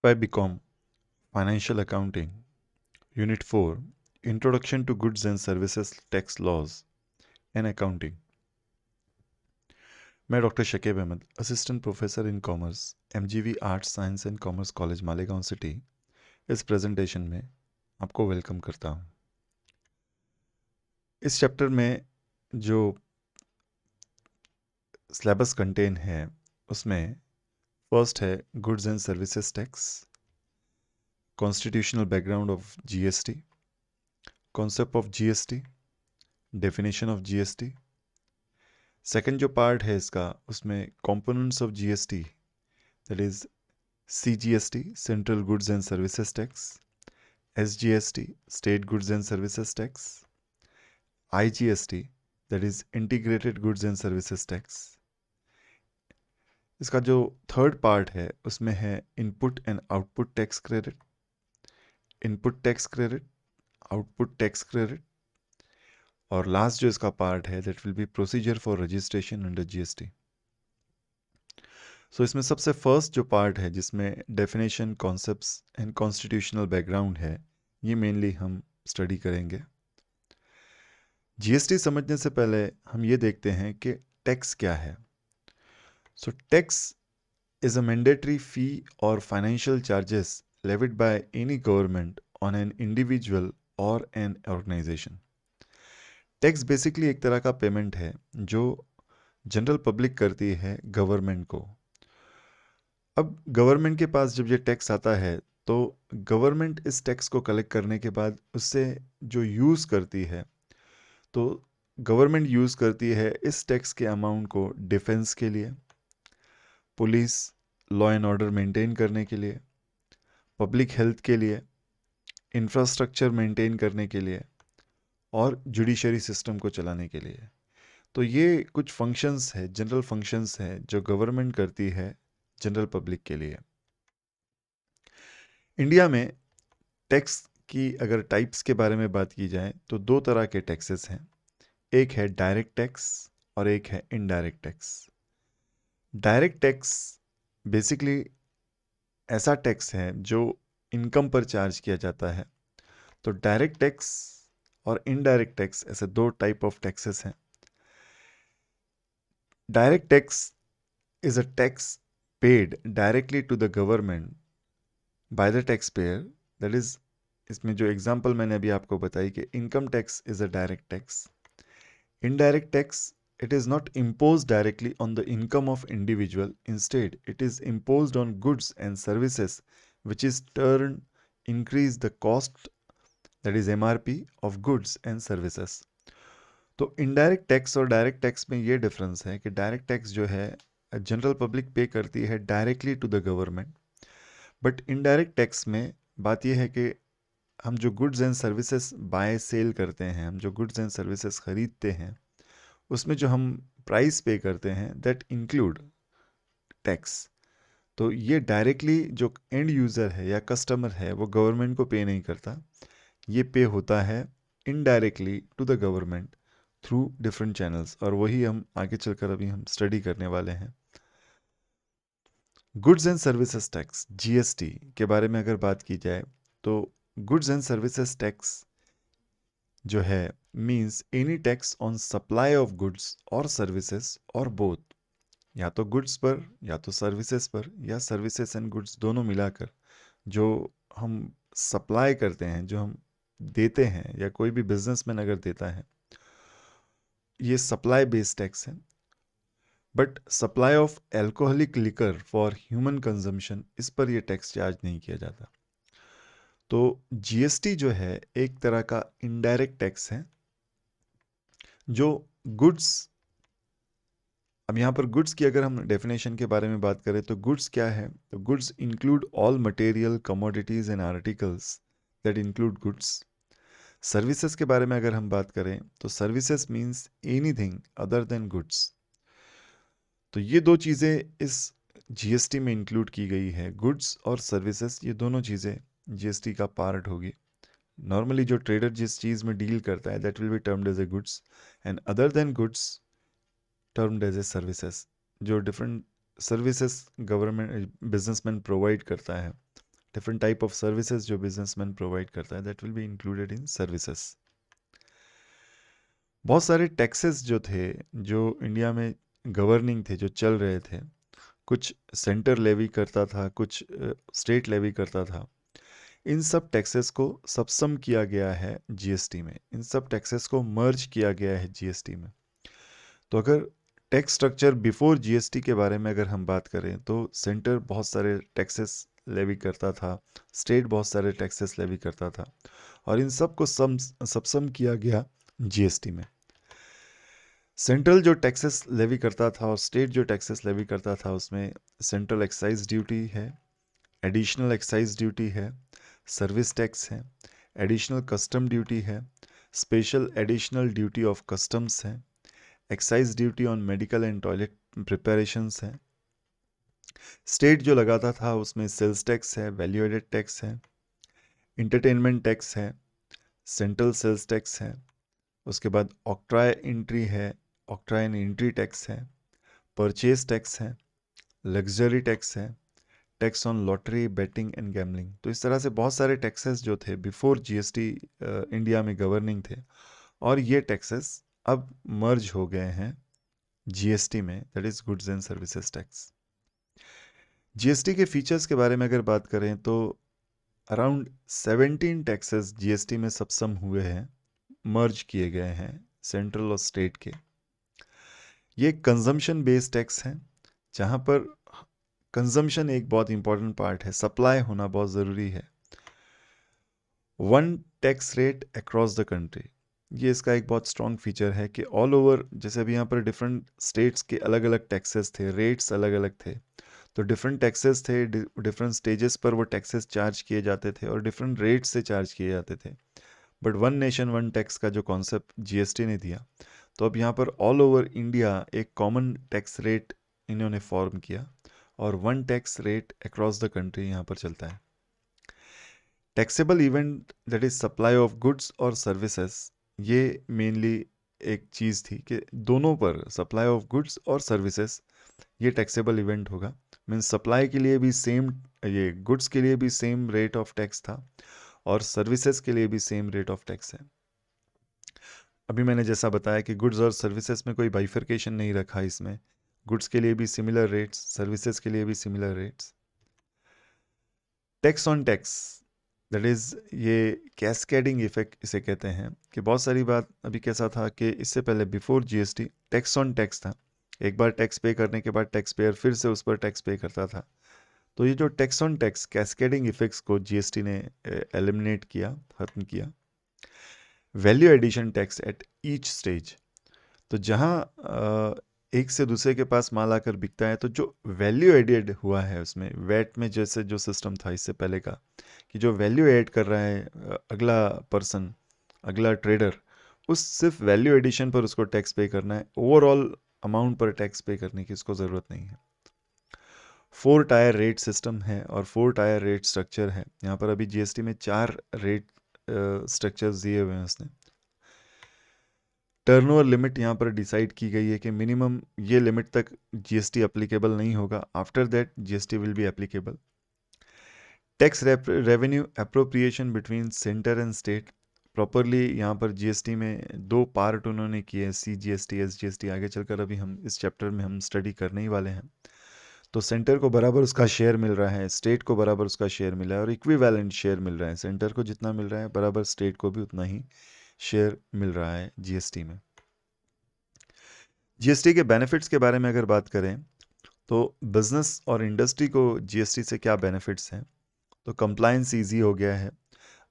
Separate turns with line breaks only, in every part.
by BCom Financial Accounting, Unit 4, Introduction to Goods and Services Tax Laws and Accounting. मैं doctor Shakib Ahmad, assistant professor in commerce, MGV arts science and commerce college Malegaon city, इस presentation में आपको welcome करता हूँ। इस chapter में जो syllabus contain है उसमें फर्स्ट है goods and services tax, constitutional background of GST, concept of GST, definition of GST। Second जो पार्ट है इसका उसमें components of GST, that is CGST central goods and services tax, SGST state goods and services tax, IGST that is integrated goods and services tax. इसका जो third part है उसमें है input and output tax credit, input tax credit, output tax credit, और last जो इसका part है that will B procedure for registration under GST। सो इसमें सबसे फर्स्ट जो पार्ट है जिसमें definition, concepts and constitutional background है, ये मेनली हम स्टडी करेंगे। GST समझने से पहले हम ये देखते हैं कि टैक्स क्या है। So tax is a mandatory fee or financial charges levied by any government on an individual or an organization. Tax basically एक तरह का पेमेंट है जो जनरल पब्लिक करती है गवर्नमेंट को। अब गवर्नमेंट के पास जब ये टैक्स आता है तो गवर्नमेंट इस टैक्स को कलेक्ट करने के बाद उससे जो यूज़ करती है, तो गवर्नमेंट यूज़ करती है इस टैक्स के अमाउंट को डिफेंस के लिए, police law and order maintain करने के लिए, पब्लिक हेल्थ के लिए, इंफ्रास्ट्रक्चर मेंटेन करने के लिए और जुडिशरी सिस्टम को चलाने के लिए। तो ये कुछ फंक्शंस है, जनरल फंक्शंस है जो गवर्नमेंट करती है जनरल पब्लिक के लिए। इंडिया में टैक्स की अगर टाइप्स के बारे में बात की जाए तो दो तरह के टैक्सेस हैं, एक है डायरेक्ट टैक्स और एक है indirect tax. Direct tax basically ऐसा टैक्स है जो इनकम पर चार्ज किया जाता है। तो डायरेक्ट टैक्स और इनडायरेक्ट टैक्स ऐसे दो टाइप ऑफ टैक्सेस हैं। Direct tax is a tax paid directly to the government by the taxpayer, that is, इसमें जो एग्जांपल मैंने अभी आपको बताई कि income tax is a direct tax. Indirect tax, it is not imposed directly on the income of individual, instead it is imposed on goods and services which is turn increase the cost, that is MRP of goods and services। तो indirect tax और direct tax में ये difference है कि direct tax जो है general public पे करती है directly to the government, but indirect tax में बात यह है कि हम जो goods and services buy sell करते हैं, हम जो गुड्स एंड सर्विसेज खरीदते हैं, उसमें जो हम प्राइस पे करते हैं दैट इंक्लूड टैक्स। तो ये डायरेक्टली जो एंड यूज़र है या कस्टमर है वो गवर्नमेंट को पे नहीं करता, ये पे होता है indirectly to the government through different channels, और वही हम आगे चलकर अभी हम स्टडी करने वाले हैं। Goods and services tax GST के बारे में अगर बात की जाए तो गुड्स एंड सर्विसेज टैक्स जो है means any tax on supply of goods और सर्विसेज और बोथ, या तो गुड्स पर या तो सर्विसेज पर या सर्विसेज एंड गुड्स दोनों मिलाकर जो हम सप्लाई करते हैं, जो हम देते हैं या कोई भी बिजनेसमैन अगर देता है, ये सप्लाई बेस्ड टैक्स है। But supply of alcoholic liquor for human consumption, इस पर ये टैक्स चार्ज नहीं किया जाता। तो GST जो है एक तरह का इनडायरेक्ट टैक्स है जो गुड्स, अब यहाँ पर गुड्स की अगर हम डेफिनेशन के बारे में बात करें तो गुड्स क्या है, तो goods include all material commodities and articles that include goods. Services के बारे में अगर हम बात करें तो services means anything other than goods. तो ये दो चीज़ें इस GST में इंक्लूड की गई है, गुड्स और सर्विसेज, ये दोनों चीज़ें GST का पार्ट होगी। नॉर्मली जो ट्रेडर जिस चीज़ में डील करता है that will be termed as a goods, and other than goods termed as a services. जो different services government businessman provide करता है डिफरेंट टाइप ऑफ सर्विसेज जो बिजनेसमैन प्रोवाइड करता है, that will be included in services. बहुत सारे taxes जो थे, जो इंडिया में गवर्निंग थे, जो चल रहे थे, कुछ सेंटर लेवी करता था, कुछ स्टेट लेवी करता था, इन सब टैक्सेस को सबसम किया गया है जीएसटी में, इन सब टैक्सेस को मर्ज किया गया है जीएसटी में। तो अगर टैक्स स्ट्रक्चर बिफोर जीएसटी के बारे में अगर हम बात करें तो सेंटर बहुत सारे टैक्सेस लेवी करता था, स्टेट बहुत सारे टैक्सेस लेवी करता था, और इन सब को सबसम किया गया जीएसटी में। सेंट्रल जो टैक्सेस लेवी करता था और स्टेट जो टैक्सेस लेवी करता था, उसमें सेंट्रल एक्साइज ड्यूटी है, एडिशनल एक्साइज ड्यूटी है, सर्विस टैक्स है, एडिशनल कस्टम ड्यूटी है, special additional duty of customs है, excise duty on medical and toilet preparations है। स्टेट जो लगाता था उसमें सेल्स टैक्स है, वैल्यू एडेड टैक्स है, इंटरटेनमेंट टैक्स है, सेंट्रल सेल्स टैक्स है, उसके बाद ऑक्ट्राय एंट्री है, ऑक्ट्राय एंड एंट्री टैक्स है, परचेज टैक्स है, लग्जरी टैक्स है, tax on lottery, betting and gambling. तो इस तरह से बहुत सारे टैक्सेस जो थे बिफोर जीएसटी इंडिया में गवर्निंग थे, और ये टैक्सेस अब मर्ज हो गए हैं जीएसटी में, that is goods and services tax. GST के फीचर्स के बारे में अगर बात करें तो अराउंड 17 टैक्सेस जीएसटी में सबसम हुए हैं, मर्ज किए गए हैं सेंट्रल और स्टेट के। ये कंजम्पशन बेस्ड टैक्स हैं, जहाँ पर कंजम्पशन एक बहुत इंपॉर्टेंट पार्ट है, सप्लाई होना बहुत ज़रूरी है। One tax rate across the country, ये इसका एक बहुत स्ट्रॉन्ग फीचर है कि ऑल ओवर, जैसे अभी यहाँ पर डिफरेंट स्टेट्स के अलग अलग टैक्सेस थे, रेट्स अलग अलग थे, तो डिफरेंट टैक्सेस थे, डिफरेंट स्टेजेस पर वो टैक्सेस चार्ज किए जाते थे और डिफरेंट रेट से चार्ज किए जाते थे। But one nation one tax का जो कॉन्सेप्ट जीएसटी ने दिया, तो अब यहाँ पर ऑल ओवर इंडिया एक कॉमन टैक्स रेट इन्होंने फॉर्म किया, और one tax rate across the country यहाँ पर चलता है। Taxable event that is supply of goods और सर्विसेज, ये मेनली एक चीज़ थी कि दोनों पर, सप्लाई ऑफ गुड्स और सर्विसेज, ये टैक्सेबल इवेंट होगा। मीन्स सप्लाई के लिए भी सेम, ये गुड्स के लिए भी सेम रेट ऑफ टैक्स था और सर्विसेज के लिए भी सेम रेट ऑफ टैक्स है। अभी मैंने जैसा बताया कि गुड्स और सर्विसेज में कोई बाइफर्केशन नहीं रखा इसमें, गुड्स के लिए भी सिमिलर रेट्स, सर्विसेज के लिए भी similar rates. Tax on tax, that is ये कैस्केडिंग इफेक्ट इसे कहते हैं, कि बहुत सारी बात अभी कैसा था कि इससे पहले before GST tax on tax था, एक बार टैक्स पे करने के बाद टैक्स पेयर फिर से उस पर टैक्स पे करता था। तो ये जो tax on tax cascading effects को जीएसटी ने एलिमिनेट किया, ख़त्म किया। Value addition tax at each stage, तो जहाँ एक से दूसरे के पास माल आकर बिकता है, तो जो वैल्यू एडेड हुआ है उसमें, वैट में जैसे जो सिस्टम था इससे पहले का, कि जो वैल्यू ऐड कर रहा है अगला पर्सन, अगला ट्रेडर, उस सिर्फ वैल्यू एडिशन पर उसको टैक्स पे करना है, ओवरऑल अमाउंट पर टैक्स पे करने की उसको ज़रूरत नहीं है। 4 टायर रेट सिस्टम है और 4 टायर रेट स्ट्रक्चर है। यहाँ पर अभी जीएसटी में 4 रेट स्ट्रक्चर्स दिए हुए हैं उसने। टर्नओवर लिमिट यहाँ पर डिसाइड की गई है कि मिनिमम ये लिमिट तक जीएसटी एप्लीकेबल नहीं होगा, after that GST will be applicable. Tax revenue appropriation between centre and state, properly यहाँ पर जीएसटी में 2 पार्ट उन्होंने किए, सीजीएसटी, एसजीएसटी, आगे चलकर अभी हम इस चैप्टर में हम स्टडी करने ही वाले हैं। तो सेंटर को बराबर उसका शेयर मिल रहा है, स्टेट को बराबर उसका शेयर मिल रहा है, और इक्विवेलेंट शेयर मिल रहा है, सेंटर को जितना मिल रहा है बराबर स्टेट को भी उतना ही शेयर मिल रहा है जीएसटी में। जीएसटी के बेनिफिट्स के बारे में अगर बात करें तो बिजनेस और इंडस्ट्री को जीएसटी से क्या बेनिफिट्स हैं, तो कंप्लायंस इजी हो गया है,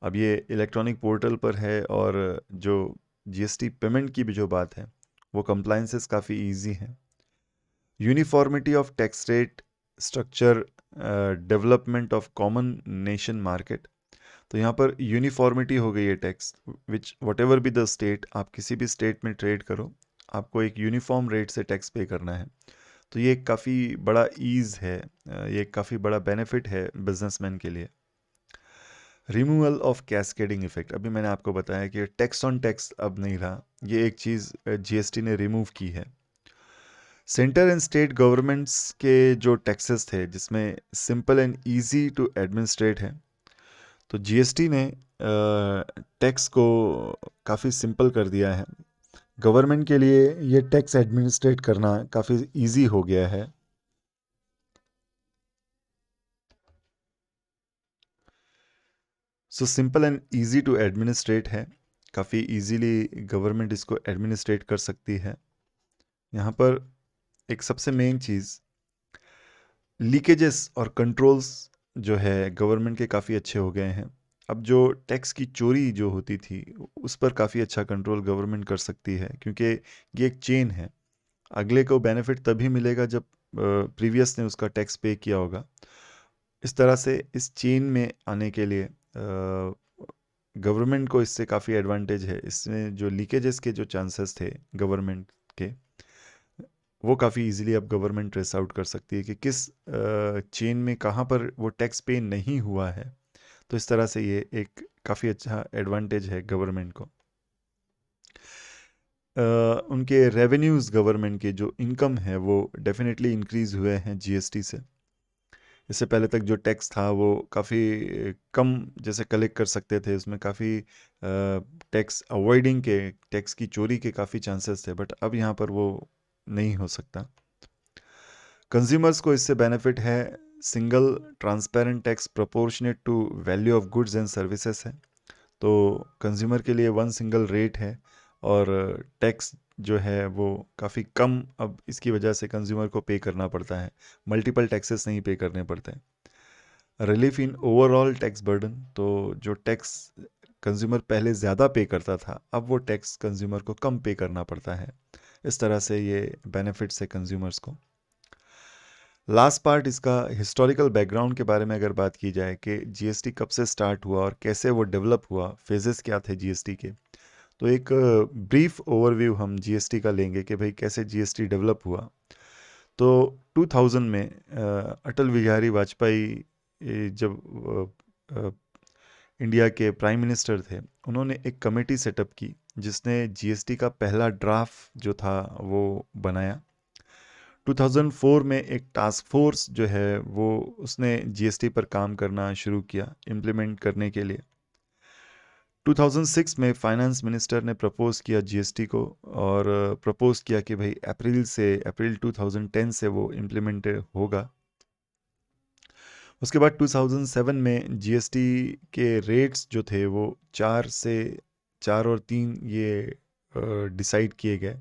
अब ये इलेक्ट्रॉनिक पोर्टल पर है, और जो जीएसटी पेमेंट की भी जो बात है वो कंप्लायंसेस काफ़ी इजी हैं। Uniformity of tax rate structure, development of common nation market, तो यहाँ पर यूनिफॉर्मिटी हो गई है tax, which what ever be the state, आप किसी भी स्टेट में ट्रेड करो, आपको एक यूनिफॉर्म रेट से टैक्स पे करना है। तो ये काफ़ी बड़ा ईज़ है, ये काफ़ी बड़ा बेनिफिट है बिजनेसमैन के लिए। रिमूवल ऑफ कैस्केडिंग इफेक्ट, अभी मैंने आपको बताया कि टैक्स ऑन टैक्स अब नहीं रहा, ये एक चीज़ जीएसटी ने रिमूव की है। सेंटर एंड स्टेट गवर्नमेंट्स के जो टैक्सेस थे जिसमें simple and easy to administrate है, तो जीएसटी ने टैक्स को काफ़ी सिंपल कर दिया है। गवर्नमेंट के लिए ये टैक्स एडमिनिस्ट्रेट करना काफ़ी इजी हो गया है। So simple and easy to administrate है, काफ़ी इजीली गवर्नमेंट इसको एडमिनिस्ट्रेट कर सकती है। यहाँ पर एक सबसे मेन चीज़, लीकेजेस और कंट्रोल्स जो है गवर्नमेंट के काफ़ी अच्छे हो गए हैं। अब जो टैक्स की चोरी जो होती थी उस पर काफ़ी अच्छा कंट्रोल गवर्नमेंट कर सकती है, क्योंकि ये एक चेन है। अगले को बेनिफिट तभी मिलेगा जब प्रीवियस ने उसका टैक्स पे किया होगा। इस तरह से इस चेन में आने के लिए गवर्नमेंट को इससे काफ़ी एडवांटेज है। इसमें जो लीकेजेस के जो चांसेस थे गवर्नमेंट के, वो काफ़ी इजीली अब गवर्नमेंट ट्रेस आउट कर सकती है कि किस चेन में कहाँ पर वो टैक्स पे नहीं हुआ है। तो इस तरह से ये एक काफ़ी अच्छा एडवांटेज है गवर्नमेंट को। उनके रेवेन्यूज़, गवर्नमेंट के जो इनकम है वो डेफिनेटली इंक्रीज़ हुए हैं जीएसटी से। इससे पहले तक जो टैक्स था वो काफ़ी कम जैसे कलेक्ट कर सकते थे, उसमें काफ़ी टैक्स अवॉइडिंग के, टैक्स की चोरी के काफ़ी चांसेस थे, बट अब यहाँ पर वो नहीं हो सकता। कंज्यूमर्स को इससे बेनिफिट है। Single transparent tax proportionate to value of goods and services है, तो कंज्यूमर के लिए वन सिंगल रेट है और टैक्स जो है वो काफ़ी कम अब इसकी वजह से कंज्यूमर को पे करना पड़ता है, मल्टीपल टैक्सेस नहीं पे करने पड़ते हैं। Relief in overall tax burden, तो जो टैक्स कंज्यूमर पहले ज़्यादा पे करता था अब वो टैक्स कंज्यूमर को कम पे करना पड़ता है। इस तरह से ये बेनिफिट्स है कंज्यूमर्स को। लास्ट पार्ट इसका हिस्टोरिकल बैकग्राउंड के बारे में अगर बात की जाए कि जीएसटी कब से स्टार्ट हुआ और कैसे वो डेवलप हुआ, फेजेस क्या थे जीएसटी के, तो एक ब्रीफ ओवरव्यू हम जीएसटी का लेंगे कि भाई कैसे जीएसटी डेवलप हुआ। तो 2000 में अटल बिहारी वाजपेयी जब इंडिया के प्राइम मिनिस्टर थे, उन्होंने एक कमेटी सेटअप की जिसने जीएसटी का पहला ड्राफ्ट जो था वो बनाया। 2004 में एक टास्क फोर्स जो है वो उसने जीएसटी पर काम करना शुरू किया इम्प्लीमेंट करने के लिए। 2006 में फाइनेंस मिनिस्टर ने प्रपोज किया जीएसटी को और प्रपोज किया कि भाई अप्रैल 2010 से वो इम्प्लीमेंट होगा। उसके बाद 2007 में जीएसटी के रेट्स जो थे वो 4 और 3 ये डिसाइड किए गए।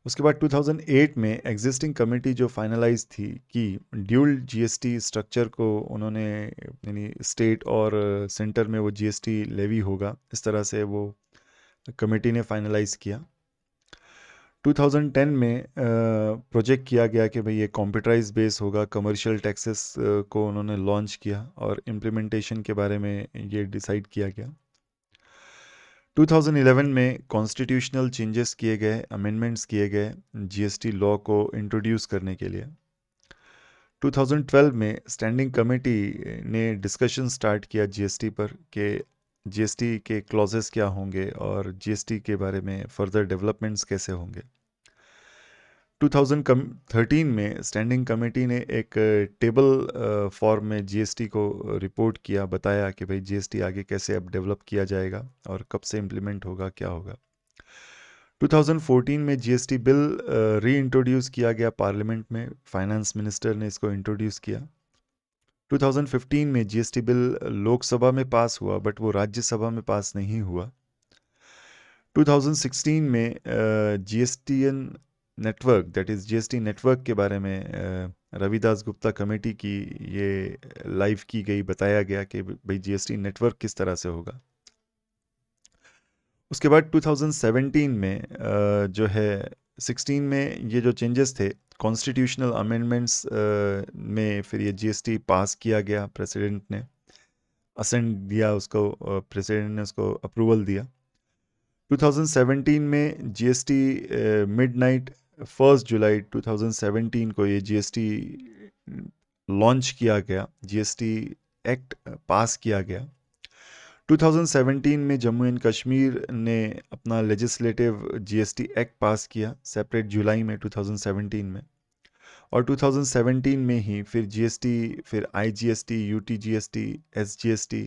उसके बाद 2008 में एग्जिस्टिंग कमेटी जो फाइनलाइज थी कि ड्यूल जीएसटी स्ट्रक्चर को उन्होंने, यानी स्टेट और सेंटर में वो जीएसटी लेवी होगा, इस तरह से वो कमेटी ने फाइनलाइज किया। 2010 में प्रोजेक्ट किया गया कि भाई ये कंप्यूटराइज बेस होगा, कमर्शियल टैक्सेस को उन्होंने लॉन्च किया और इम्प्लीमेंटेशन के बारे में ये डिसाइड किया गया। 2011 में कॉन्स्टिट्यूशनल चेंजेस किए गए, अमेंडमेंट्स किए गए जीएसटी लॉ को इंट्रोड्यूस करने के लिए। 2012 में स्टैंडिंग कमेटी ने डिस्कशन स्टार्ट किया जीएसटी पर कि जीएसटी के क्लॉजेस क्या होंगे और जीएसटी के बारे में फर्दर डेवलपमेंट्स कैसे होंगे। 2013 में स्टैंडिंग कमेटी ने एक टेबल फॉर्म में जीएसटी को रिपोर्ट किया, बताया कि भाई जीएसटी आगे कैसे अब डेवलप किया जाएगा और कब से इम्प्लीमेंट होगा, क्या होगा। 2014 में जीएसटी बिल री इंट्रोड्यूस किया गया पार्लियामेंट में, फाइनेंस मिनिस्टर ने इसको इंट्रोड्यूस किया। 2015 में जीएसटी बिल लोकसभा में पास हुआ बट वो राज्यसभा में पास नहीं हुआ। 2016 में GSTN network, that is GST network के बारे में रविदास गुप्ता कमेटी की ये लाइव की गई, बताया गया कि भाई जीएसटी नेटवर्क किस तरह से होगा। उसके बाद 2017 में जो है 16 में ये जो चेंजेस थे कॉन्स्टिट्यूशनल अमेंडमेंट्स में, फिर ये जीएसटी पास किया गया, प्रेसिडेंट ने असेंट दिया उसको, प्रेसिडेंट ने उसको अप्रूवल दिया। 2017 में जीएसटी मिडनाइट 1 जुलाई 2017 को ये जीएसटी लॉन्च किया गया, जीएसटी एक्ट पास किया गया। 2017 में जम्मू एंड कश्मीर ने अपना लेजिस्लेटिव जीएसटी एक्ट पास किया सेपरेट जुलाई में 2017 में, और 2017 में ही फिर जीएसटी, फिर आईजीएसटी, यूटीजीएसटी, एसजीएसटी,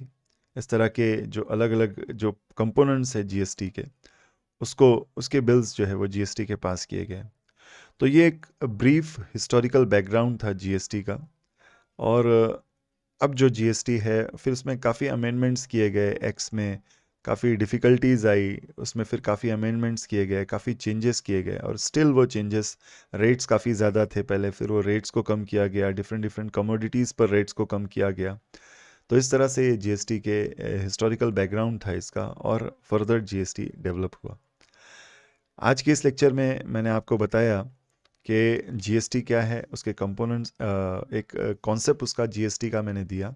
इस तरह के जो अलग अलग जो कंपोनेंट्स है जीएसटी के, उसको उसके बिल्स जो है वो जीएसटी के पास किए गए। तो ये एक ब्रीफ हिस्टोरिकल बैकग्राउंड था जीएसटी का। और अब जो जीएसटी है फिर उसमें काफ़ी अमेंडमेंट्स किए गए, एक्ट्स में काफ़ी डिफ़िकल्टीज आई, उसमें फिर काफ़ी अमेंडमेंट्स किए गए, काफ़ी चेंजेस किए गए, और स्टिल वो चेंजेस, रेट्स काफ़ी ज़्यादा थे पहले, फिर वो रेट्स को कम किया गया, डिफरेंट डिफरेंट कमोडिटीज़ पर रेट्स को कम किया गया। तो इस तरह से जीएसटी के हिस्टोरिकल बैकग्राउंड था इसका, और फर्दर जीएसटी डेवलप हुआ। आज के इस लेक्चर में मैंने आपको बताया कि जीएसटी क्या है, उसके कंपोनेंट्स, एक कॉन्सेप्ट उसका जीएसटी का मैंने दिया।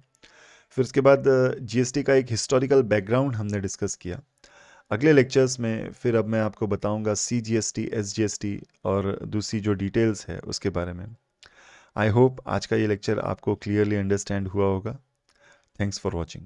फिर उसके बाद जीएसटी का एक हिस्टोरिकल बैकग्राउंड हमने डिस्कस किया। अगले लेक्चर्स में फिर अब मैं आपको बताऊंगा सीजीएसटी, एसजीएसटी और दूसरी जो डिटेल्स है उसके बारे में। आई होप आज का ये लेक्चर आपको क्लियरली अंडरस्टैंड हुआ होगा। Thanks for watching.